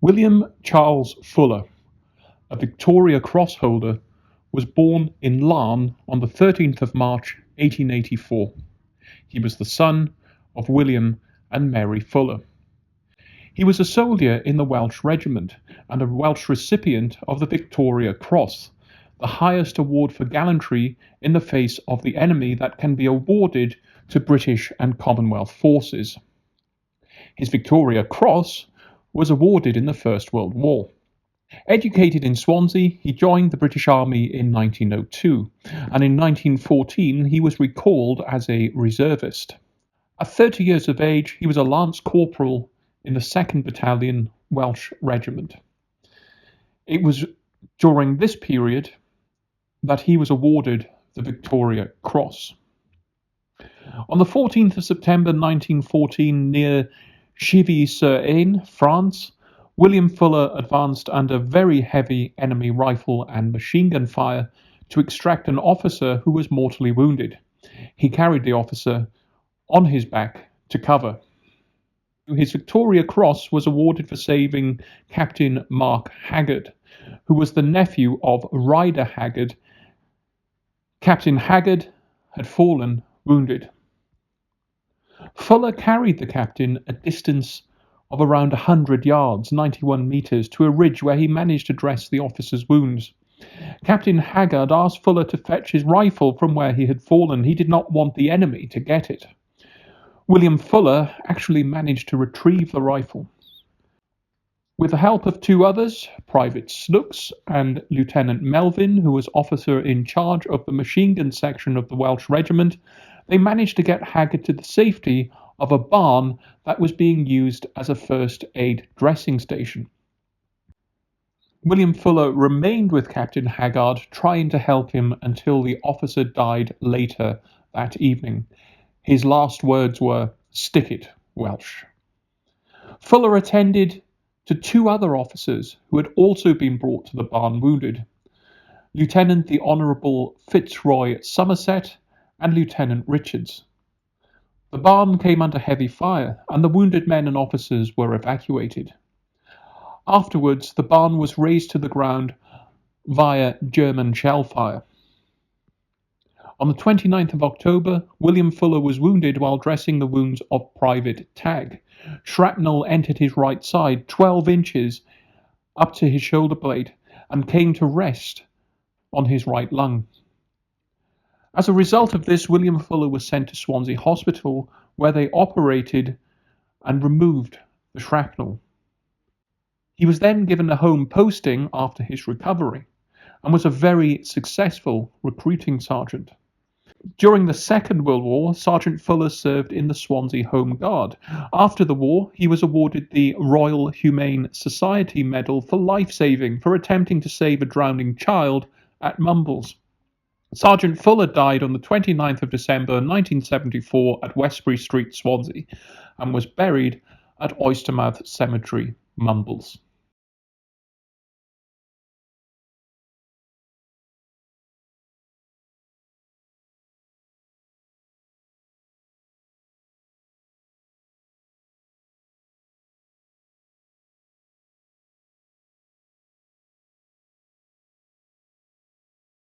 William Charles Fuller, a Victoria Cross holder, was born in Laugharne on the 13th of March 1884. He was the son of William and Mary Fuller. He was a soldier in the Welsh Regiment and a Welsh recipient of the Victoria Cross, the highest award for gallantry in the face of the enemy that can be awarded to British and Commonwealth forces. His Victoria Cross was awarded in the First World War. Educated in Swansea, he joined the British Army in 1902, and in 1914 he was recalled as a reservist. At 30 years of age, he was a lance corporal in the 2nd Battalion Welsh Regiment. It was during this period that he was awarded the Victoria Cross. On the 14th of September 1914, near Chivy-sur-Aisne, France, William Fuller advanced under very heavy enemy rifle and machine gun fire to extract an officer who was mortally wounded. He carried the officer on his back to cover. His Victoria Cross was awarded for saving Captain Mark Haggard, who was the nephew of Ryder Haggard. Captain Haggard had fallen wounded. Fuller carried the captain a distance of around 100 yards, 91 metres, to a ridge where he managed to dress the officer's wounds. Captain Haggard asked Fuller to fetch his rifle from where he had fallen. He did not want the enemy to get it. William Fuller actually managed to retrieve the rifle. With the help of two others, Private Snooks and Lieutenant Melvin, who was officer in charge of the machine gun section of the Welsh Regiment, they managed to get Haggard to the safety of a barn that was being used as a first aid dressing station. William Fuller remained with Captain Haggard, trying to help him until the officer died later that evening. His last words were, "Stick it, Welsh." Fuller attended to two other officers who had also been brought to the barn wounded, Lieutenant the Honourable Fitzroy Somerset and Lieutenant Richards. The barn came under heavy fire, and the wounded men and officers were evacuated. Afterwards, the barn was razed to the ground via German shell fire. On the 29th of October, William Fuller was wounded while dressing the wounds of Private Tagg. Shrapnel entered his right side 12 inches up to his shoulder blade and came to rest on his right lung. As a result of this, William Fuller was sent to Swansea Hospital, where they operated and removed the shrapnel. He was then given a home posting after his recovery and was a very successful recruiting sergeant. During the Second World War, Sergeant Fuller served in the Swansea Home Guard. After the war, he was awarded the Royal Humane Society Medal for life-saving for attempting to save a drowning child at Mumbles. Sergeant Fuller died on the 29th of December 1974 at Westbury Street, Swansea, and was buried at Oystermouth Cemetery, Mumbles.